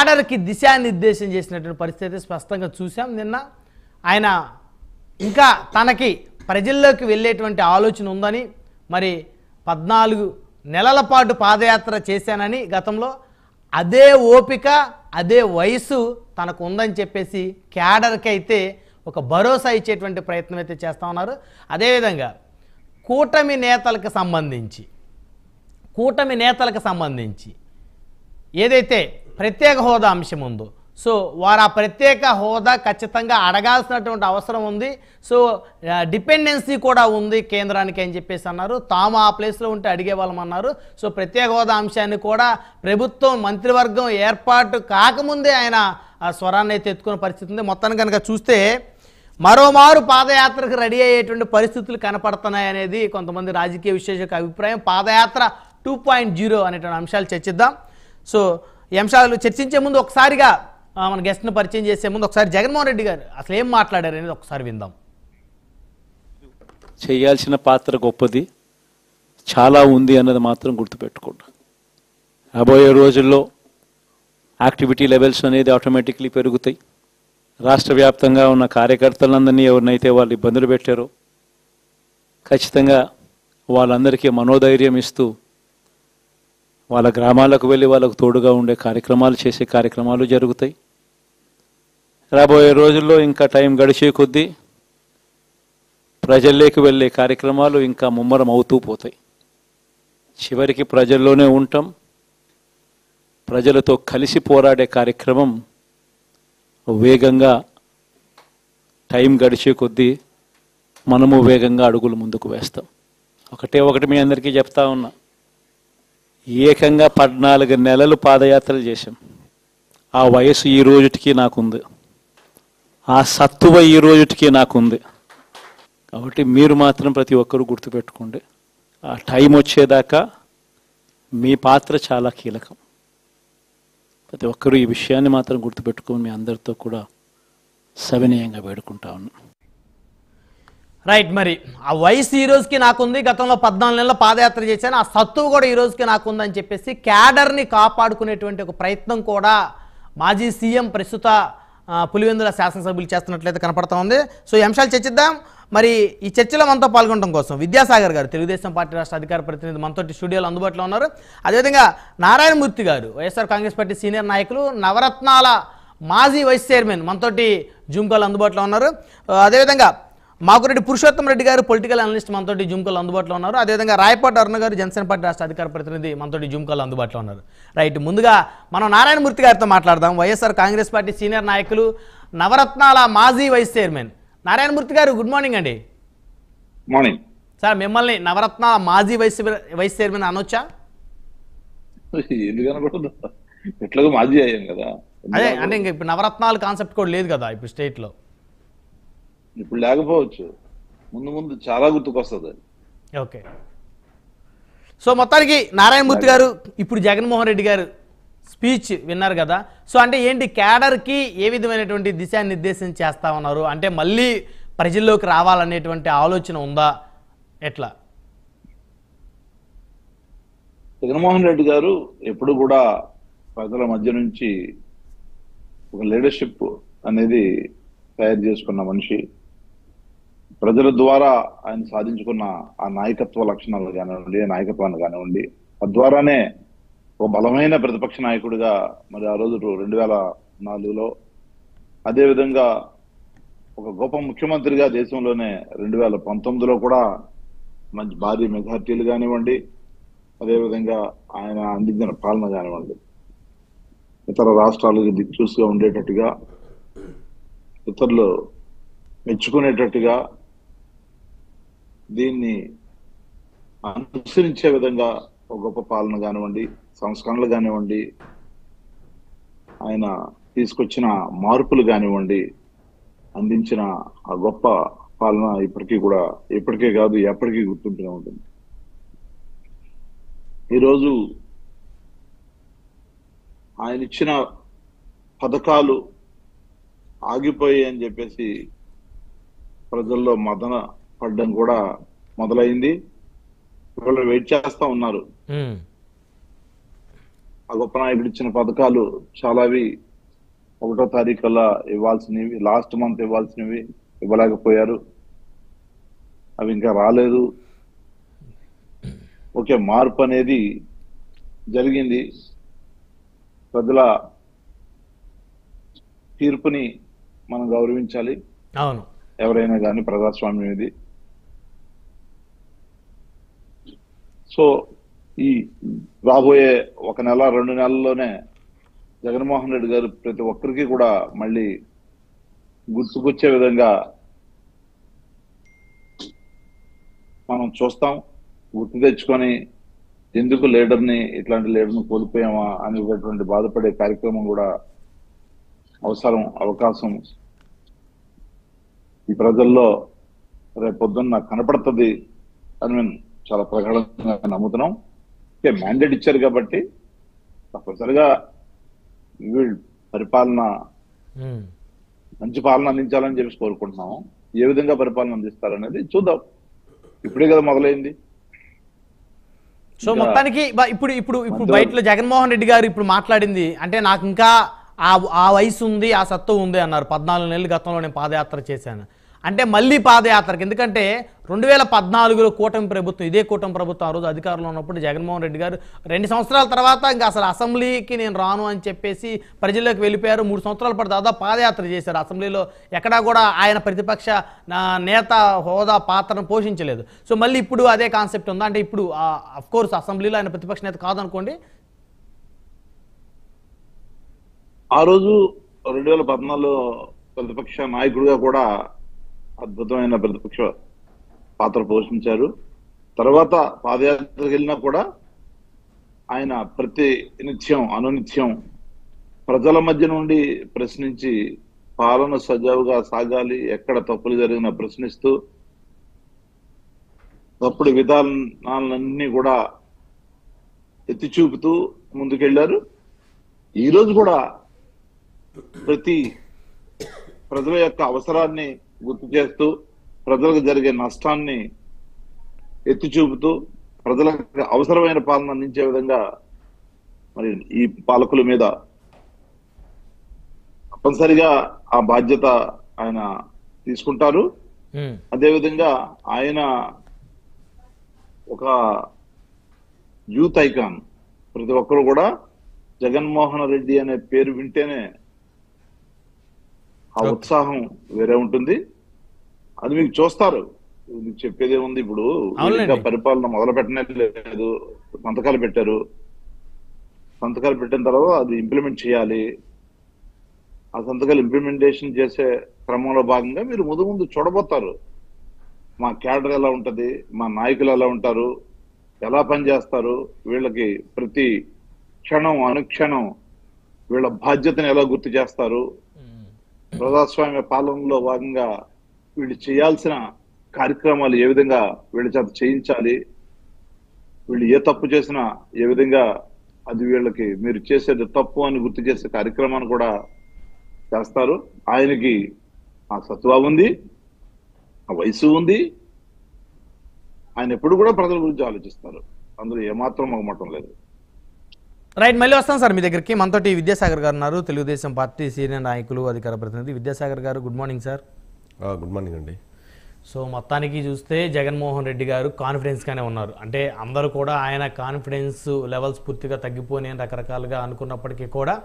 క్యాడర్కి దిశానిర్దేశం చేసినటువంటి పరిస్థితి స్పష్టంగా చూసాం. నిన్న ఆయన ఇంకా తనకి ప్రజల్లోకి వెళ్ళేటువంటి ఆలోచన ఉందని, మరి 14 నెలల పాటు పాదయాత్ర చేశానని గతంలో, అదే ఓపిక అదే వయసు తనకు ఉందని చెప్పేసి క్యాడర్కి అయితే ఒక భరోసా ఇచ్చేటువంటి ప్రయత్నం అయితే చేస్తూ ఉన్నారు. అదేవిధంగా కూటమి నేతలకు సంబంధించి ఏదైతే ప్రత్యేక హోదా అంశం ఉందో, సో వారు ఆ ప్రత్యేక హోదా ఖచ్చితంగా అడగాల్సినటువంటి అవసరం ఉంది. సో డిపెండెన్సీ కూడా ఉంది కేంద్రానికి అని చెప్పేసి అన్నారు. తాము ఆ ప్లేస్లో ఉంటే అడిగే వాళ్ళమన్నారు. సో ప్రత్యేక హోదా అంశాన్ని కూడా ప్రభుత్వం మంత్రివర్గం ఏర్పాటు కాకముందే ఆయన ఆ స్వరాన్ని అయితే ఎత్తుకునే పరిస్థితి ఉంది. మొత్తాన్ని కనుక చూస్తే మరోమారు పాదయాత్రకు రెడీ అయ్యేటువంటి పరిస్థితులు కనపడుతున్నాయి అనేది కొంతమంది రాజకీయ విశ్లేషకుల అభిప్రాయం. పాదయాత్ర 2.0 అనేటువంటి అంశాలు చర్చిద్దాం. సో ఈ అంశాలు చర్చించే ముందు ఒకసారిగా మన గెస్ట్ను పరిచయం చేసే ముందు ఒకసారి జగన్మోహన్ రెడ్డి గారు అసలు ఏం మాట్లాడారు అనేది ఒకసారి విందాం. చేయాల్సిన పాత్ర గొప్పది, చాలా ఉంది అన్నది మాత్రం గుర్తుపెట్టుకోండి. రాబోయే రోజుల్లో యాక్టివిటీ లెవెల్స్ అనేది ఆటోమేటిక్లీ పెరుగుతాయి. రాష్ట్ర వ్యాప్తంగా ఉన్న కార్యకర్తలందరినీ ఎవరినైతే వాళ్ళు ఇబ్బందులు పెట్టారో ఖచ్చితంగా వాళ్ళందరికీ మనోధైర్యం ఇస్తూ వాళ్ళ గ్రామాలకు వెళ్ళి వాళ్ళకు తోడుగా ఉండే కార్యక్రమాలు చేసే కార్యక్రమాలు జరుగుతాయి. రాబోయే రోజుల్లో ఇంకా టైం గడిచే కొద్దీ ప్రజల్లోకి వెళ్ళే కార్యక్రమాలు ఇంకా ముమ్మరం అవుతూ పోతాయి. చివరికి ప్రజల్లోనే ఉంటాం. ప్రజలతో కలిసి పోరాడే కార్యక్రమం వేగంగా టైం గడిచే కొద్దీ మనము వేగంగా అడుగులు ముందుకు వేస్తాం. ఒకటి మీ అందరికీ చెప్తా ఉన్నా, ఏకంగా 14 నెలలు పాదయాత్రలు చేశాం. ఆ వయసు ఈ రోజుటికి నాకుంది, ఆ సత్తువ ఈ రోజుటికి నాకుంది. కాబట్టి మీరు మాత్రం ప్రతి ఒక్కరూ గుర్తుపెట్టుకోండి, ఆ టైం వచ్చేదాకా మీ పాత్ర చాలా కీలకం. ప్రతి ఒక్కరూ ఈ విషయాన్ని మాత్రం గుర్తుపెట్టుకొని మీ అందరితో కూడా సవినయంగా వేడుకుంటా ఉన్నాం. రైట్. మరి ఆ వయసు ఈ రోజుకి నాకుంది, గతంలో 14 నెలల పాదయాత్ర చేశాను, ఆ సత్తువు కూడా ఈ రోజుకి నాకుందని చెప్పేసి క్యాడర్ని కాపాడుకునేటువంటి ఒక ప్రయత్నం కూడా మాజీ సీఎం ప్రస్తుత పులివెందుల శాసనసభ్యులు చేస్తున్నట్లయితే కనపడతా ఉంది. సో ఈ అంశాలు చర్చిద్దాం. మరి ఈ చర్చలో మనతో పాల్గొనడం కోసం విద్యాసాగర్ గారు, తెలుగుదేశం పార్టీ రాష్ట్ర అధికార ప్రతినిధి, మనతోటి స్టూడియోలో అందుబాటులో ఉన్నారు. అదేవిధంగా నారాయణమూర్తి గారు, వైఎస్ఆర్ కాంగ్రెస్ పార్టీ సీనియర్ నాయకులు, నవరత్నాల మాజీ వైస్ చైర్మన్, మనతోటి జూమ్ కాల్ అందుబాటులో ఉన్నారు. అదేవిధంగా మాకురెడ్డి పురుషోత్తం రెడ్డి గారు, పొలిటికల్ అనలిస్ట్, మనతోటి జూమ్ కాల్ అందుబాటులో ఉన్నారు. అదేవిధంగా రాయపాటి అరుణ గారు, జనసేన పార్టీ రాష్ట్ర అధికార ప్రతినిధి, మనతోటి జూమ్ కాల్ అందుబాటులో ఉన్నారు. రైట్. ముందుగా మనం నారాయణమూర్తి గారితో మాట్లాడదాం. వైఎస్ఆర్ కాంగ్రెస్ పార్టీ సీనియర్ నాయకులు, నవరత్నాల మాజీ వైస్ చైర్మన్. నారాయణమూర్తి గారు, గుడ్ మార్నింగ్ అండి. Morning sir. మిమ్మల్ని నవరత్నాల మాజీ వైస్ చైర్మన్ అనొచ్చా? ఎందుకనకూడదు, ఎట్లాగో మాజీ అయ్యాం కదా. అదే అంటే ఇంకా ఇప్పుడు నవరత్నాల కాన్సెప్ట్ కూడా లేదు కదా ఇప్పుడు స్టేట్లో. ఇప్పుడు లేకపోవచ్చు, ముందు ముందు చాలా గుర్తుకొస్తుంది. ఓకే. సో మొత్తానికి నారాయణమూర్తి గారు, ఇప్పుడు జగన్మోహన్ రెడ్డి గారు స్పీచ్ విన్నారు కదా. సో అంటే ఏంటి, క్యాడర్కి ఏ విధమైనటువంటి దిశానిర్దేశం చేస్తా ఉన్నారు? అంటే మళ్ళీ ప్రజల్లోకి రావాలనేటువంటి ఆలోచన ఉందా, ఎట్లా? జగన్మోహన్ రెడ్డి గారు ఎప్పుడు కూడా ప్రజల మధ్య నుంచి ఒక లీడర్షిప్ అనేది తయారు చేసుకున్న మనిషి. ప్రజల ద్వారా ఆయన సాధించుకున్న ఆ నాయకత్వ లక్షణాలు కానివ్వండి, నాయకత్వాన్ని కానివ్వండి, తద్వారానే ఒక బలమైన ప్రతిపక్ష నాయకుడిగా మరి ఆ రోజు 2004లో, అదేవిధంగా ఒక గొప్ప ముఖ్యమంత్రిగా దేశంలోనే 2019లో కూడా మంచి భారీ మెజార్టీలు కానివ్వండి, అదేవిధంగా ఆయన అందించిన పాలన కానివ్వండి, ఇతర రాష్ట్రాలకు దిక్చూసుగా ఉండేటట్టుగా, ఇతరులు మెచ్చుకునేటట్టుగా, దీన్ని అనుసరించే విధంగా ఒక గొప్ప పాలన కానివ్వండి, సంస్కరణలు కానివ్వండి, ఆయన తీసుకొచ్చిన మార్పులు కానివ్వండి, అందించిన ఆ గొప్ప పాలన ఇప్పటికే కాదు ఎప్పటికీ గుర్తుంటూనే ఉంటుంది. ఈరోజు ఆయన ఇచ్చిన పథకాలు ఆగిపోయాయి అని చెప్పేసి ప్రజల్లో మదన పడ్డం కూడా మొదలైంది. వాళ్ళు వెయిట్ చేస్తా ఉన్నారు. ఆ గొప్ప నాయకుడు ఇచ్చిన పథకాలు చాలావి 1వ తారీఖు కల్లా ఇవ్వాల్సినవి, లాస్ట్ మంత్ ఇవ్వాల్సినవి ఇవ్వలేకపోయారు. అవి ఇంకా రాలేదు. ఓకే, మార్పు అనేది జరిగింది. ప్రజల తీర్పుని మనం గౌరవించాలి. అవును, ఎవరైనా కానీ ప్రజాస్వామ్యం ఇది. సో ఈ రాబోయే 1 నెల 2 నెలల్లోనే జగన్మోహన్ రెడ్డి గారు ప్రతి ఒక్కరికి కూడా మళ్ళీ గుర్తుకొచ్చే విధంగా మనం చూస్తాం. గుర్తు తెచ్చుకొని ఎందుకు ఇట్లాంటి లీడర్ని కోల్పోయామా అనేటటువంటి బాధపడే కార్యక్రమం కూడా అవకాశం ఈ ప్రజల్లో రేపొద్దున్న కనపడుతుంది అని మేము చాలా ప్రగాఢంగా నమ్ముతున్నాం. మ్యాండేట్ ఇచ్చారు కాబట్టి తప్పనిసరిగా వీళ్ళు పరిపాలన మంచి పాలన అందించాలని చెప్పి కోరుకుంటున్నాము. ఏ విధంగా పరిపాలన అందిస్తారనేది చూద్దాం. ఇప్పుడే కదా మొదలైంది. సో మొత్తానికి ఇప్పుడు ఇప్పుడు ఇప్పుడు బయటలో జగన్మోహన్ రెడ్డి గారు ఇప్పుడు మాట్లాడింది అంటే నాకు ఇంకా ఆ వయసు ఉంది, ఆ సత్తా ఉంది అన్నారు. 14 నెలల గతంలో నేను పాదయాత్ర చేశాను అంటే మళ్ళీ పాదయాత్రకి, ఎందుకంటే 2014లో కూటమి ప్రభుత్వం, ఇదే కూటమి ప్రభుత్వం ఆ రోజు అధికారంలో ఉన్నప్పుడు జగన్మోహన్ రెడ్డి గారు 2 సంవత్సరాల తర్వాత ఇంకా అసలు అసెంబ్లీకి నేను రాను అని చెప్పేసి ప్రజల్లోకి వెళ్ళిపోయారు. 3 సంవత్సరాల పాటు దాదాపు పాదయాత్ర చేశారు. అసెంబ్లీలో ఎక్కడా కూడా ఆయన ప్రతిపక్ష నేత హోదా పాత్రను పోషించలేదు. సో మళ్ళీ ఇప్పుడు అదే కాన్సెప్ట్ ఉందా అంటే ఇప్పుడు అఫ్ కోర్స్ అసెంబ్లీలో ఆయన ప్రతిపక్ష నేత కాదనుకోండి. ఆ రోజు 2014లో ప్రతిపక్ష నాయకుడిగా కూడా అద్భుతమైన ప్రతిపక్ష పాత్ర పోషించారు. తర్వాత పాదయాత్రకు వెళ్ళినా కూడా ఆయన ప్రతి అనునిత్యం ప్రజల మధ్య నుండి ప్రశ్నించి పాలన సజావుగా సాగాలి, ఎక్కడ తప్పులు జరిగినా ప్రశ్నిస్తూ తప్పుడు విధానాలన్నీ కూడా ఎత్తి చూపుతూ ముందుకెళ్లారు. ఈ రోజు కూడా ప్రతి ప్రజల యొక్క అవసరాన్ని గుర్తు చేస్తూ, ప్రజలకు జరిగే నష్టాన్ని ఎత్తి చూపుతూ, ప్రజలకు అవసరమైన పాలన అందించే విధంగా మరి ఈ పాలకుల మీద తప్పనిసరిగా ఆ బాధ్యత ఆయన తీసుకుంటారు. అదేవిధంగా ఆయన ఒక యూత్ ఐకాన్. ప్రతి ఒక్కరు కూడా జగన్మోహన్ రెడ్డి అనే పేరు వింటేనే ఆ ఉత్సాహం వేరే ఉంటుంది. అది మీకు చూస్తారు. మీకు చెప్పేదే ఉంది. ఇప్పుడు ఇంకా పరిపాలన మొదలు పెట్టలేదు, సంతకాలు పెట్టారు. సంతకాలు పెట్టిన తర్వాత అది ఇంప్లిమెంట్ చేయాలి. ఆ సంతకాలు ఇంప్లిమెంటేషన్ చేసే క్రమంలో భాగంగా మీరు ముందు చూడబోతారు. మా క్యాడర్ ఎలా ఉంటది, మా నాయకులు ఎలా ఉంటారు, ఎలా పనిచేస్తారు, వీళ్ళకి ప్రతి క్షణం అనుక్షణం వీళ్ళ బాధ్యతను ఎలా గుర్తు చేస్తారు, ప్రజాస్వామ్య పాలనలో భాగంగా వీళ్ళు చేయాల్సిన కార్యక్రమాలు ఏ విధంగా వీళ్ళ చేత చేయించాలి, వీళ్ళు ఏ తప్పు చేసినా ఏ విధంగా అది వీళ్ళకి మీరు చేసేది తప్పు అని గుర్తు చేసే కార్యక్రమాన్ని కూడా చేస్తారు. ఆయనకి ఆ సత్తా ఉంది, ఆ వయసు ఉంది. ఆయన ఎప్పుడు కూడా ప్రజల గురించి ఆలోచిస్తారు. అందులో ఏమాత్రం మొగమటం లేదు. రైట్, మళ్ళీ వస్తాం సార్ మీ దగ్గరికి. మనతోటి విద్యాసాగర్ గారు ఉన్నారు, తెలుగుదేశం పార్టీ సీనియర్ నాయకులు, అధికార ప్రతినిధి. విద్యాసాగర్ గారు good morning sir. Good morning అండి. సో మొత్తానికి చూస్తే జగన్మోహన్ రెడ్డి గారు కాన్ఫిడెన్స్గానే ఉన్నారు. అంటే అందరూ కూడా ఆయన కాన్ఫిడెన్స్ లెవెల్స్ పూర్తిగా తగ్గిపోయి రకరకాలుగా అనుకున్నప్పటికీ కూడా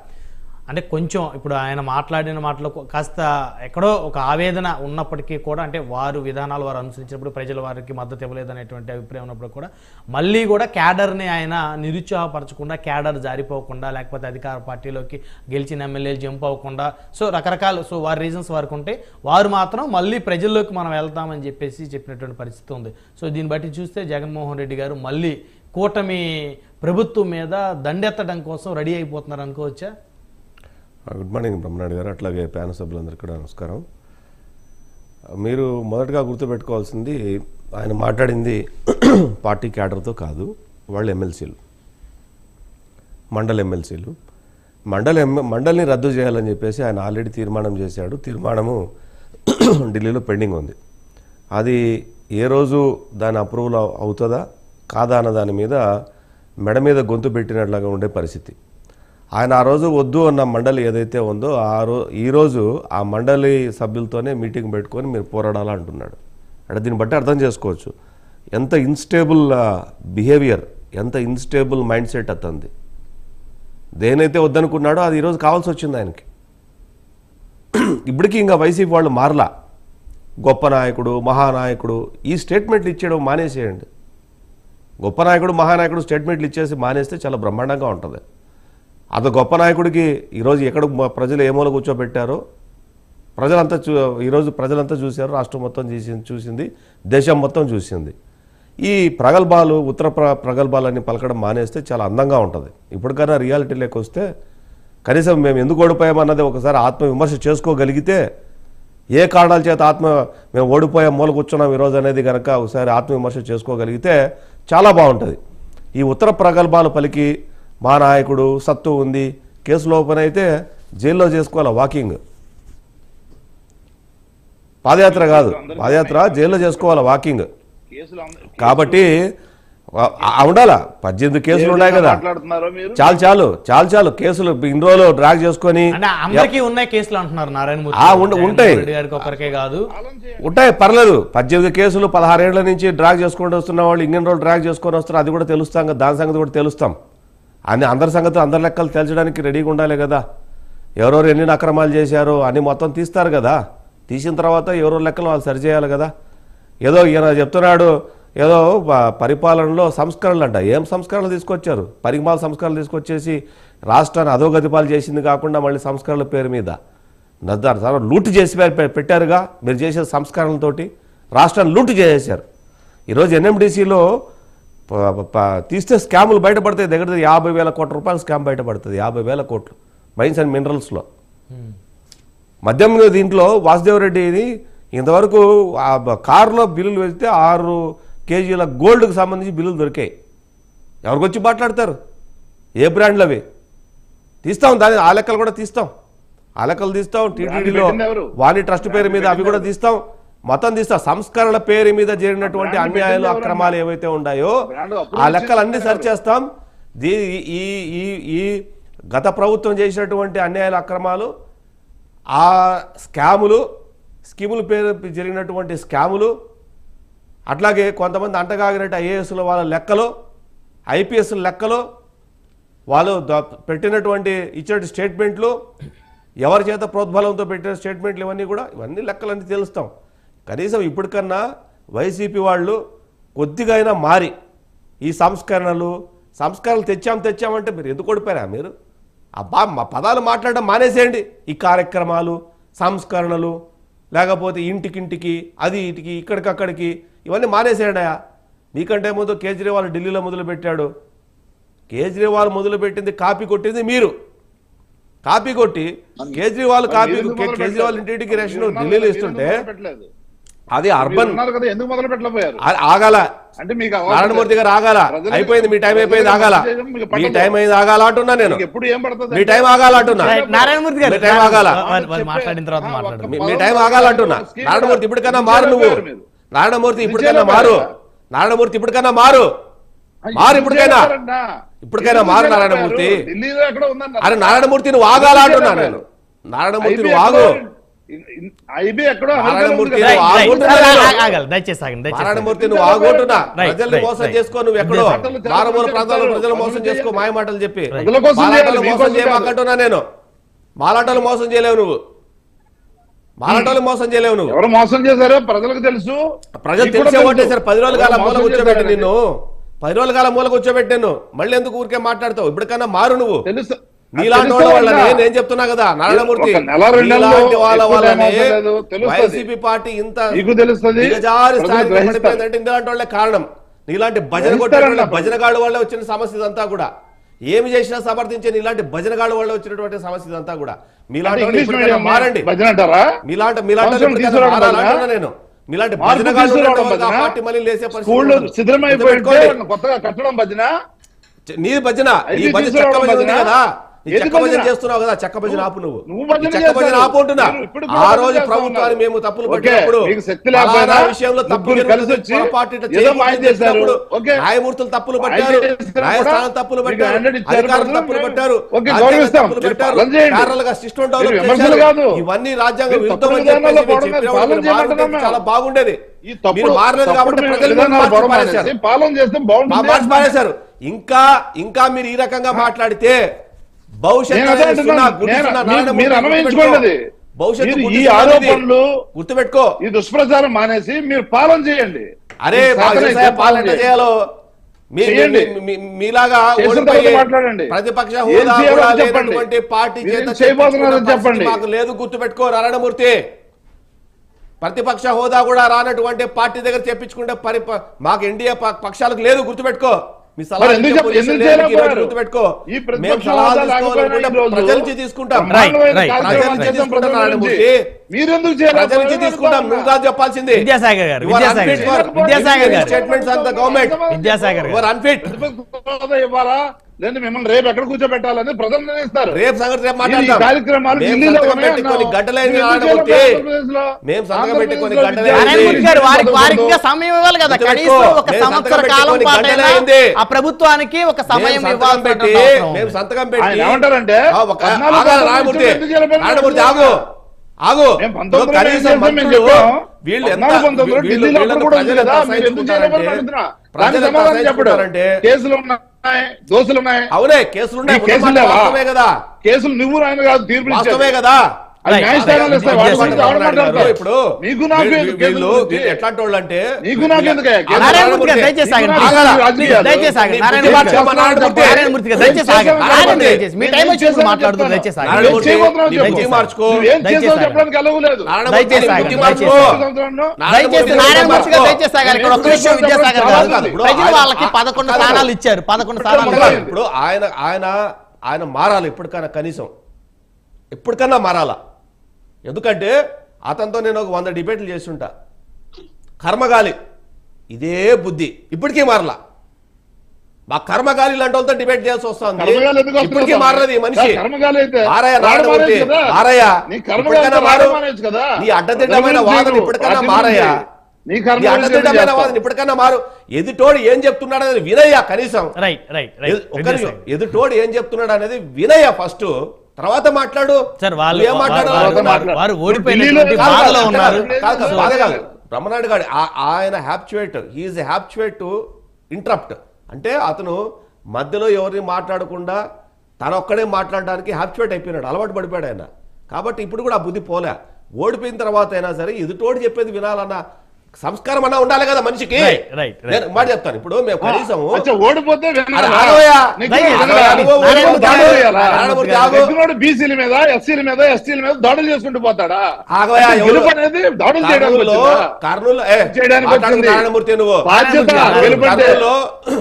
అంటే కొంచెం ఇప్పుడు ఆయన మాట్లాడిన మాటలో కాస్త ఎక్కడో ఒక ఆవేదన ఉన్నప్పటికీ కూడా అంటే వారు విధానాలు వారు అనుసరించినప్పుడు ప్రజలు వారికి మద్దతు ఇవ్వలేదనేటువంటి అభిప్రాయం ఉన్నప్పుడు కూడా మళ్ళీ కూడా క్యాడర్ని ఆయన నిరుత్సాహపరచకుండా, క్యాడర్ జారిపోకుండా, లేకపోతే అధికార పార్టీలోకి గెలిచిన ఎమ్మెల్యేలు జంప్ అవ్వకుండా, సో రకరకాలు సో వారి రీజన్స్ వారికి ఉంటే వారు మాత్రం మళ్ళీ ప్రజల్లోకి మనం వెళ్తామని చెప్పేసి చెప్పినటువంటి పరిస్థితి ఉంది. సో దీన్ని బట్టి చూస్తే జగన్మోహన్ రెడ్డి గారు మళ్ళీ కూటమి ప్రభుత్వం మీద దండెత్తడం కోసం రెడీ అయిపోతున్నారు అనుకోవచ్చా? గుడ్ మార్నింగ్ బ్రహ్మనాయుడు గారు, అట్లాగే ప్యానల్ సభ్యులందరికీ కూడా నమస్కారం. మీరు మొదటగా గుర్తుపెట్టుకోవాల్సింది ఆయన మాట్లాడింది పార్టీ క్యాడర్తో కాదు, వాళ్ళు ఎమ్మెల్సీలు, ఎమ్మెల్సీలు మండలిని రద్దు చేయాలని చెప్పేసి ఆయన ఆల్రెడీ తీర్మానం చేశాడు. తీర్మానము ఢిల్లీలో పెండింగ్ ఉంది. అది ఏ రోజు దాని అప్రూవల్ అవుతుందా కాదా అన్న దాని మీద మెడ మీద గొంతు పెట్టినట్లుగా ఉండే పరిస్థితి. ఆయన ఆ రోజు వద్దు అన్న మండలి ఏదైతే ఉందో ఈరోజు ఆ మండలి సభ్యులతోనే మీటింగ్ పెట్టుకొని మీరు పోరాడాలా అంటున్నాడు. అంటే దీన్ని బట్టి అర్థం చేసుకోవచ్చు ఎంత ఇన్స్టేబుల్ బిహేవియర్, ఎంత ఇన్స్టేబుల్ మైండ్ సెట్ అతనిది. దేనైతే వద్దనుకున్నాడో అది ఈరోజు కావాల్సి వచ్చింది ఆయనకి. ఇప్పటికీ ఇంకా వైసీపీ వాళ్ళు మారలా. గొప్ప నాయకుడు, మహానాయకుడు ఈ స్టేట్మెంట్లు ఇచ్చేయడం మానేసేయండి. గొప్ప నాయకుడు, మహానాయకుడు స్టేట్మెంట్లు ఇచ్చేసి మానేస్తే చాలా బ్రహ్మాండంగా ఉంటుంది. అది గొప్ప నాయకుడికి ఈరోజు ఎక్కడ ప్రజలు ఏ మూల కూర్చోబెట్టారో ఈరోజు ప్రజలంతా చూశారు, రాష్ట్రం మొత్తం చూసింది, దేశం మొత్తం చూసింది. ఈ ప్రగల్భాలు, ఉత్తర ప్రగల్భాలన్నీ పలకడం మానేస్తే చాలా అందంగా ఉంటుంది. ఇప్పటికైనా రియాలిటీలోకి వస్తే కనీసం మేము ఎందుకు ఓడిపోయామన్నది ఒకసారి ఆత్మవిమర్శ చేసుకోగలిగితే, ఏ కారణాల చేత మేము ఓడిపోయాం, మూల కూర్చున్నాం ఈరోజు అనేది కనుక ఒకసారి ఆత్మవిమర్శ చేసుకోగలిగితే చాలా బాగుంటుంది. ఈ ఉత్తర ప్రగల్భాలు పలికి మా నాయకుడు సత్తు ఉంది, కేసులు ఓపెన్ అయితే జైల్లో చేసుకోవాలి, వాకింగ్, పాదయాత్ర కాదు, పాదయాత్ర జైల్లో చేసుకోవాలి, వాకింగ్. కాబట్టి ఉండాలా 18 కేసులు ఉన్నాయి కదా, చాలు కేసులు ఇన్ని రోజులు డ్రాగ్ చేసుకొని ఉన్నాయి కేసులు అంటున్నారు నారాయణమూర్తి. ఉంటాయి, కాదు ఉంటాయి, పర్లేదు. 18 కేసులు 16 ఏళ్ల నుంచి డ్రాగ్ చేసుకుంటూ వస్తున్న వాళ్ళు ఇన్ని రోజులు డ్రాగ్ చేసుకొని వస్తారు, అది కూడా తెలుస్తాం కదా, దాని సంగతి కూడా తెలుస్తాం. అని అందరి సంగతి అందరి లెక్కలు తేల్చడానికి రెడీగా ఉండాలి కదా. ఎవరెవరు ఎన్ని అక్రమాలు చేశారో అని మొత్తం తీస్తారు కదా. తీసిన తర్వాత ఎవరో లెక్కలు వాళ్ళు సరిచేయాలి కదా. ఏదో ఈయన చెప్తున్నాడు ఏదో పరిపాలనలో సంస్కరణలు అంట. ఏం సంస్కరణలు తీసుకొచ్చారు? పరిమాల సంస్కరణలు తీసుకొచ్చేసి రాష్ట్రాన్ని అధోగతిపాలు చేసింది కాకుండా మళ్ళీ సంస్కరణల పేరు మీద లూటు చేసి పెట్టారుగా. మీరు చేసే సంస్కరణలతోటి రాష్ట్రాన్ని లూటు చేసేశారు. ఈరోజు ఎన్ఎండిసిలో తీస్తే స్కాములు బయటపడతాయి. దగ్గర 50,000 కోట్ల రూపాయల స్కామ్ బయటపడుతుంది. 50,000 కోట్లు మైన్స్ అండ్ మినరల్స్లో. మద్యం దీంట్లో వాసుదేవరెడ్డిని ఇంతవరకు కారులో బిల్లులు వేస్తే 6 కేజీల గోల్డ్కి సంబంధించి బిల్లులు దొరికాయి. ఎవరికి వచ్చి మాట్లాడతారు? ఏ బ్రాండ్లు అవి? తీస్తాం, దాని ఆ లెక్కలు కూడా తీస్తాం, ఆ లెక్కలు తీస్తాం. టీటీడీలో వాణి ట్రస్ట్ పేరు మీద అవి కూడా తీస్తాం, మొత్తం తీస్తాం. సంస్కరణ పేరు మీద జరిగినటువంటి అన్యాయాలు, అక్రమాలు ఏవైతే ఉన్నాయో ఆ లెక్కలు అన్ని సరిచేస్తాం. ఈ గత ప్రభుత్వం చేసినటువంటి అన్యాయాలు, అక్రమాలు, ఆ స్కీముల పేరు జరిగినటువంటి స్కాములు, అట్లాగే కొంతమంది అంటగాగినట్టు ఐఏఎస్ల వాళ్ళ లెక్కలు, ఐపీఎస్ల లెక్కలు, వాళ్ళు పెట్టినటువంటి ఇచ్చిన స్టేట్మెంట్లు, ఎవరి చేత ప్రోద్బలంతో పెట్టిన స్టేట్మెంట్లు, ఇవన్నీ లెక్కలన్నీ తెలుస్తాం. కనీసం ఇప్పటికన్నా వైసీపీ వాళ్ళు కొద్దిగా అయినా మారి ఈ సంస్కరణలు తెచ్చామంటే మీరు ఎందుకు ఓడిపోయారా? మీరు మా పదాలు మాట్లాడడం మానేసేయండి. ఈ కార్యక్రమాలు, సంస్కరణలు, లేకపోతే ఇంటికింటికి, అది ఇటుకి, ఇక్కడికక్కడికి, ఇవన్నీ మానేసేయండి. మీకంటే ముందు కేజ్రీవాల్ ఢిల్లీలో మొదలుపెట్టాడు. కేజ్రీవాల్ మొదలుపెట్టింది, కాపీ కొట్టింది మీరు. కాపీ కొట్టి కేజ్రీవాల్ ఇంటింటికి రేషన్ ఢిల్లీలో ఇస్తుంటే అది అర్బన్ ఆగాల. నారాయణమూర్తి గారు ఆగాల, అయిపోయింది మీ టైం, అయిపోయింది, ఆగాల. మీ టైం అయింది, ఆగాల అంటున్నా నేను. మీ టైం ఆగాల అంటున్నా. నారాయణమూర్తి గారు టైం ఆగాల, మాట్లాడిన తర్వాత మీ టైం ఆగాల అంటున్నా. నారాయణమూర్తి ఇప్పటికన్నా మారు, నువ్వు నారాయణమూర్తి ఇప్పటికైనా మారు, నారాయణమూర్తి ఇప్పటికైనా మారు, ఇప్పటికైనా మారు నారాయణమూర్తి. అరే నారాయణమూర్తి నువ్వు ఆగాల అంటున్నా నేను. నారాయణమూర్తి నువ్వు ఆగు. నారాయణమూర్తి నువ్వు ఆగొట్టున్నా. ప్రజల్ని మోసం చేసుకో, నువ్వు ఎక్కడో మారుమూల ప్రాంతాల్లో ప్రజలు మోసం చేసుకో, మాయ మాటలు చెప్పి. మోసం చేయమంటున్నా నేను. మాలాటలు మోసం చేయలేవు నువ్వు. మాలాటలు మోసం చేయలేవు నువ్వు. ఎవరు మోసం చేశారో ప్రజలకు తెలుసు. ప్రజలు తెలిసే ఓటేశారు. 10 రోజుల కాలం మూల కూర్చోబెట్టి నిన్ను, 10 రోజుల కాలం మూల కూర్చోబెట్టాను. మళ్ళీ ఎందుకు ఊరికే మాట్లాడతావు? ఇప్పటికన్నా మారు నువ్వు. తెలుసు, నీలాంటి వాళ్ళని నేను చెప్తున్నా కదా నారాయణమూర్తి, వైసీపీ పార్టీ ఇంత స్థాయికి ఇలాంటి వాళ్ళే కారణం. నీలాంటి భజన కొట్టే భజనగాడు వల్ల వచ్చిన సమస్య ఇదంతా కూడా. ఏమి చేసినా సమర్థించే ఇలాంటి భజనగాడు వల్ల వచ్చినటువంటి సమస్య ఇదంతా కూడా. మీలాంటి మారండి, మీలాంటి నేను మీలాంటి భజనగాడు పార్టీ మళ్ళీ లేసే పరిస్థితి. కొత్తగా కట్టడం భజన, నీ భజన, ఈ భజన చక్క భజన ఉంది కదా. ఏది భజన భజన? చేస్తున్నావు కదా, చెక్క భజన ఆపు నువ్వు. నువ్వు భజన ఈ చెక్క భజన చేస్తావు. ఆపు అంటున్నా. మీరు ఇప్పుడు కూడా ఆ భజన రోజు చేస్తా ప్రభుత్వాన్ని ఉన్నారు. మేము తప్పులు ఓకే, పట్టినప్పుడు మీకు శక్తి లేకపోయినా విషయంలో తప్పు ముగ్గురు కలిసి వచ్చి ఏదో మాయ చేశారు. ఓకే, న్యాయమూర్తులు తప్పులు మాయ పట్టారు, చేశారు న్యాయస్థానం కూడా. తప్పులు మీకు పట్టారు, 100 ఇచ్చారు, అధికారులు ప్రజలు తప్పులు మేము- పట్టారు, ఓకే, రాజ్యాంగం గౌరవిస్తాం. తప్పులు మీరు పట్టారు, పాలన చేయండి. ప్యారలల్ గా సిస్టమ్ డెవలప్ మీరు విమర్శలు చేశారు. కాదు. ఇవన్నీ రాజ్యాంగ మీరు విరుద్ధం తప్పుడు అని చెప్పేసి విధానాల్లో మీరు పోవడం చెప్పినప్పుడు పాలన మీరు చేయమంటున్నాం మారుతుంటే మేము. చాలా బాగుండేది. ఈ తప్పుడు మీరు మారలేదు కాబట్టి ప్రజలు విధానాలు మార్చి పారేశారు. పాలన చేస్తే బాగుంటుంది. మార్చి పారేశారు. ఇంకా మీరు ఈ రకంగా మాట్లాడితే నేను అదే భవిష్యత్తు అంటున్నాను. మీరు అన్వయించుకోండి అది. భవిష్యత్తు మీరు ఈ ఆరోపణలు గుర్తుపెట్టుకో. ఈ దుష్ప్రచారం మానేసి మీరు పాలన చేయండి. అరే మీకు మాకు శాతం తెలుసా అయితే పాలన ఎట్లా చేయాలో. చేయండి. మీలాగా చేసిన ఓడిపోయి తర్వాత మాట్లాడండి. ప్రతిపక్ష ఏం హోదా చేయాలో కూడా చెప్పండి. లేనటువంటి పార్టీ మీరు చేత ఏం చేయబోతున్నారో చెప్పించుకున్న చెప్పండి. పరిస్థితి మాకు లేదు. గుర్తుపెట్టుకో నారాయణమూర్తి. ప్రతిపక్ష హోదా కూడా రానటువంటి పార్టీ దగ్గర చెప్పించుకుంటే మాకు ఎన్డీఏ పక్షాలకు లేదు. గుర్తుపెట్టుకో. మీ మరి ఎందుకు సలహా చేయలేకపోయారు? గుర్తుపెట్టుకో. ఈ ప్రతిపక్ష మేము సలహాలు హోదా తీసుకోవాలనుకుంటే లేకపోయినా ఈ రోజు ప్రజల నుంచి తీసుకుంటాం. Right, బ్రహ్మాండమైన right. కార్యక్రమాలు ప్రజల నుంచి చేద్దాం తీసుకుంటాం ప్రజల నుంచి. నారాయణమూర్తి. మీరెందుకు ప్రజల నుంచి తీసుకుంటాం. నువ్వు కాదు చెప్పాల్సింది. విద్యాసాగర్ గారు You are Vidyasagar unfit for గారు విద్యాసాగర్ గారు statements of the government. Vidyasagar You are గారు unfit. ప్రతిపక్ష హోదా ఇవ్వాలా లేదా మిమ్మల్ని రేపు ఎక్కడ కూర్చోబెట్టాలని ప్రజలు నిర్ణయిస్తారు. రేపు సంగతి రేపు ఈ మాట్లాడతాం. కార్యక్రమాలు మేము ఢిల్లీలో సంతకం ఉన్నాయి పెట్టి కొన్ని అన్నావు. గంటలైంది మీరు ఎందుకు నారాయణమూర్తి. చేయలేదు ఆంధ్రప్రదేశ్లో? మేము సంతకం పెట్టి కొన్ని ఆంధ్రప్రదేశ్లో గంటలైంది. నారాయణమూర్తి గారు వారికి విద్యార్థులు ఇంకా సమయం ఇవ్వాలి కదా. గుర్తుపెట్టుకో. కనీసం ఒక మేము సంవత్సర సంతకం కాలం పెట్టి కొన్ని పాటైనా గంటలైంది. ఆ ప్రభుత్వానికి ఒక సమయం మేము ఇవ్వాలి. సంతకం పెట్టి మేము సంతకం ఆయన పెట్టి ఏమంటారంటే ఆగాలి నారాయణమూర్తి. ఎందుకు చేయలేదు? నారాయణమూర్తి ఆగు ఆగు. మేము 19 కనీసం చేసాం, మేము మంత్రులు చెప్పాం. వీళ్ళు ఎంత 19 వీళ్ళు- ఢిల్లీలో వీళ్ళను అప్పుడు కూడా ఉంది ప్రజలు కదా, ఎంత మీరు ఎందుకు చేయలేకపోయారు సహించుకుంటారంటే అంటున్నా. ప్రజలు దానికి ఎంత సమాధానం చెప్పడు. సహించుకుంటారంటే కేసులు ఉన్నాయి, దోషులు ఉన్నాయి. అవునే కేసులు ఉన్నాయి. ఈ కేసులు లేవా? వాస్తవమే కదా, కేసులు నువ్వు ఆయన కాదు తీర్పు వాస్తవమే కదా. అది న్యాయస్థానాలు ఇస్తాయి. వాటి గురించి ఎవరు మాట్లాడతారు? ఇప్పుడు నీకు నాకు ఎందుకు కేసుల గురించి? ఎట్లాంటి వాళ్ళు అంటే నీకు నాకు ఎందుకు? నారాయణమూర్తి గారు దయచేసి ఆగండి. నీకు నాకు Please, రాజకీయాలు. దయచేసి ఆగండి. నీ నారాయణమూర్తి బుద్ధి గారు, మార్చుకో. నారాయణమూర్తి గారు దయచేసి ఆగండి. ఆగండి దయచేసి. మీ టైం వచ్చినప్పుడు మాట్లాడుతూ దయచేసి ఆగండి. నారాయణమూర్తి, చేయబోతున్నావు నీ చెప్పు. బుద్ధి మార్చుకో. నువ్వేం దయచేసి చేసావు ఆగండి. చెప్పడానికి అలవలేదు. నారాయణమూర్తి, దయచేసి నీ ఆగండి. బుద్ధి మార్చుకో. దయచేసి నారాయణమూర్తి గారు దయచేసి ఆగండి. ఇక్కడ ఒక్క విషయం విద్యాసాగర్ గారు, ఇప్పుడు ప్రజలు ఆయన- వాళ్ళకి 11 స్థానాలు ఇచ్చారు. 11 స్థానాలు ఇప్పుడు ఇచ్చారు. ఇప్పుడు ఆయన మారాలి ఇప్పటికైనా. కనీసం ఎప్పటికన్నా మారాలా. ఎందుకంటే అతనితో నేను ఒక 100 డిబేట్లు చేస్తుంటా. కర్మగాలి ఇదే బుద్ధి ఇప్పటికీ మారలా. మా కర్మగాలి లాంటి వాళ్ళతో డిబేట్ చేయాల్సి వస్తుంది. కర్మగాలి ఎందుకు వస్తుంది? ఇప్పటికీ మారలేదు ఈ మనిషి. కర్మగాలి అయితే మారయ్య వాడు నారాయణమూర్తి, మానేయచ్చు కదా. మారయ్య నీ కర్మగాలి ఇప్పటికైనా అయితే మారు. వాడు మానేయచ్చు కదా. నీ అడ్డదిడ్డమైన రవి వాదన నీకు ఇప్పటికైనా రాజ్యం మారయ్య. ఉంది. నీ నీ కర్మగాలి అడ్డదిడ్డమైన చేస్తావు. వాదన ఇప్పటికైనా మారు. ఎదుటోడు ఏం చెప్తున్నాడు అనేది వినయ్య కనీసం. రైట్ రైట్ రైట్ ఎదుటోడు ఏం చెప్తున్నాడు అనేది వినయ్య ఫస్ట్, తర్వాత మాట్లాడు. సార్ వాళ్ళు ఏం మాట్లాడాలి? వారు ఢిల్లీలో ఓడిపోయినటువంటి కాదు, బాధలో కాదు, ఉన్నారు. కాదు, బాధ కాదు. బ్రహ్మనాయుడు గారు ఆయన హ్యాప్చువేట్, హీఈస్ హ్యాప్చువేట్ టు ఇంటరప్ట్. అంటే అతను మధ్యలో ఎవరిని మాట్లాడకుండా తన ఒక్కడే మాట్లాడడానికి హ్యాప్చువేట్ అయిపోయినాడు, అలవాటు పడిపోయాడు ఆయన. కాబట్టి ఇప్పుడు కూడా ఆ బుద్ధి పోలే. ఓడిపోయిన తర్వాత అయినా సరే ఎదుటోడు చెప్పేది వినాలన్న సంస్కారం అన్నా ఉండాలి కదా మనిషికి. నేను మాట చెప్తాను. ఇప్పుడు మేము కనీసం ఓడిపోతే బీసీల మీద ఎస్సీల మీద ఎస్టీల మీద దాడులు చేసుకుంటూ పోతాడా? గెలుపు అనేది దాడులు చేయడానికి నారాయణమూర్తి నువ్వు బాధ్యత.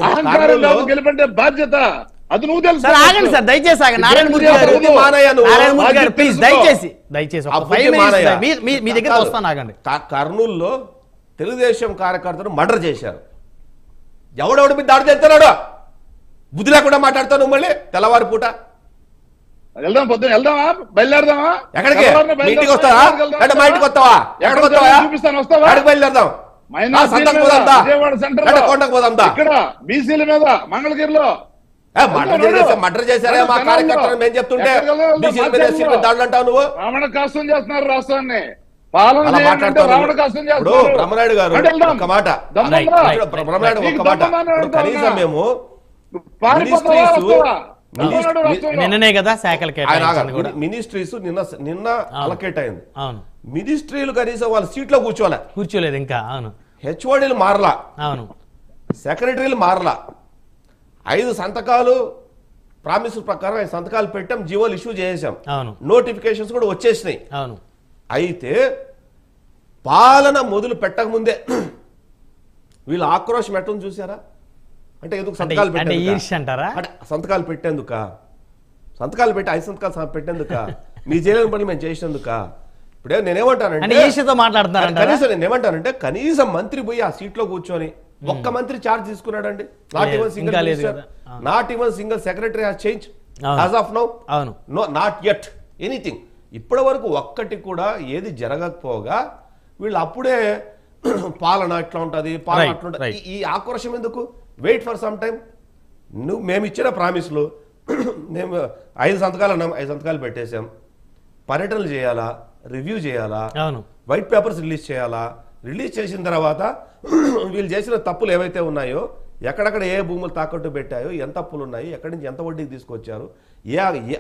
అహంకారం కాదు, గెలుపంటే బాధ్యత. అది నువ్వు తెలుసు. ఆగండి సార్ దయచేసి ఆగండి. నారాయణమూర్తి గారు ప్లీజ్ దయచేసి మీ దగ్గర వస్తాను. ఆగండి. కర్నూలులో తెలుగుదేశం కార్యకర్తలు మర్డర్ చేశారు. ఎవడెవడి మీద దాడి చేస్తున్నాడు? బుద్ధి లేకుండా మాట్లాడతావు నువ్వు మళ్ళీ తెల్లవారి పూట. వెళ్దాం, పొద్దున వెళ్దామా? బయలుదేరదామా? ఎక్కడికి? మీ ఇంటికి వస్తావా? అంటే మా ఇంటికి వస్తావా? ఎక్కడికి వస్తావా? చూపిస్తాను, వస్తావా? ఎక్కడికి బయలుదేరదాం? విజయవాడ సెంటర్ కొండకు పోదాం. ఇక్కడ బీసీల మీద మంగళగిరిలో మర్డర్ చేశారే మా కార్యకర్తలు మేము చెప్తుంటే బీసీల మీద ఎస్సీల మీద దాడులు అంటావు నువ్వు. రావణ కాష్టం చేస్తున్నారు రాష్ట్రాన్ని. పాలన అలా చేయాలంటే మాట్లాడతావు రావణ కాష్టం ఇప్పుడు. చేస్తున్నారు. బ్రహ్మనాయుడు గారు వెళ్దాం. ఒక మాట, దమ్ముందా? బ్రహ్మనాయుడు నీకు ఒక మాట. దమ్ముందా? ఇప్పుడు కనీసం మేము పారిపోతావా? వస్తావా? దమ్మున్నాడు రాష్ట్రంలో. నిన్ననే కదా శాఖలు ఆయన కేటాయించారు కూడా. మినిస్ట్రీస్ నిన్న అలకేట్ అయింది. అవును, మినిస్ట్రీలు కనీసం వాళ్ళ సీట్లో కూర్చోలే. కూర్చోలేదు ఇంకా. అవును హెచ్ఓడీలు మారలా, అవును సెక్రటరీలు మారలా. 5 సంతకాలు ప్రామిస్ ప్రకారం 5 సంతకాలు పెట్టాం, జీవోలు ఇష్యూ చేసాం, అవును నోటిఫికేషన్స్ కూడా వచ్చేసినాయి. అవును. అయితే పాలన మొదలు పెట్టకముందే వీళ్ళు ఆక్రోషం ఎట్టని చూసారా? అంటే ఎందుకు సంతకాలు అంటే ఈర్ష్య అంటారా? అంటే సంతకాలు పెట్టేందుక? సంతకాలు పెట్టి 5 సంతకాలు పెట్టేందుక? మీ చేయలేని పనులు మేము చేసినందుక? ఇప్పుడే నేనేమంటానంటే ఈర్ష్యతో మాట్లాడుతున్నారంట. కనీసం నేనేమంటానంటే కనీసం మంత్రి పోయి ఆ సీట్లో కూర్చొని ఒక్క మంత్రి చార్జ్ తీసుకున్నాడండి. Not even single secretary has change. As of now అవును నో నాట్ యట్ ఎనీథింగ్. ఇప్పటి వరకు ఒక్కటి కూడా ఏది జరగకపోగా వీళ్ళు అప్పుడే పాలన ఎట్లా ఉంటుంది, పాలన Right, అట్లా ఉంటుంది. right. ఈ ఆక్రోశం ఎందుకు? Wait for some time. మేము ఇచ్చిన ప్రామిస్లు మేము 5 సంతకాలు అన్నాం, 5 సంతకాలు పెట్టేశాం. పర్యటనలు చేయాలా, రివ్యూ చేయాలా, అవును వైట్ పేపర్స్ రిలీజ్ చేయాలా, రిలీజ్ చేసిన తర్వాత వీళ్ళు చేసిన తప్పులు ఏవైతే ఉన్నాయో, ఎక్కడెక్కడ ఏ భూములు తాకట్టు పెట్టాయో, ఎంత అప్పులు ఉన్నాయి, ఎక్కడి నుంచి ఎంత వడ్డీకి తీసుకొచ్చారు,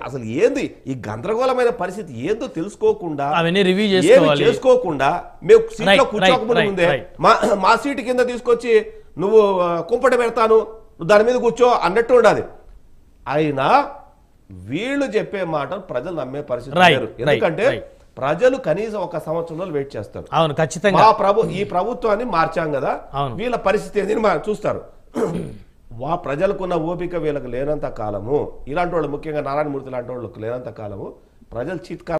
అసలు ఏంది ఈ గందరగోళమైన పరిస్థితి ఏందో తెలుసుకోకుండా, అవన్నీ రివ్యూ ఏమి చేసుకోకుండా, మేము సీట్లో కూర్చోకముందు ముందే మా సీటు కింద తీసుకొచ్చి నువ్వు కుంపట పెడతాను, నువ్వు దాని మీద కూర్చో అన్నట్టు ఉండాలి. అయినా వీళ్ళు చెప్పే మాటలు ప్రజలు నమ్మే పరిస్థితి లేరు. ఎందుకంటే ప్రజలు కనీసం 1 సంవత్సరంలో వెయిట్ చేస్తారు. అవును ఖచ్చితంగా ఈ ప్రభుత్వాన్ని మార్చాం కదా, వీళ్ళ పరిస్థితి ఏంది చూస్తారు. ప్రజలకున్న ఓపిక వీళ్ళకి లేనంత కాలము, ఇలాంటి వాళ్ళు ముఖ్యంగా నారాయణమూర్తి లాంటి వాళ్ళకి లేనంత కాలము ప్రజలు చీత్కారం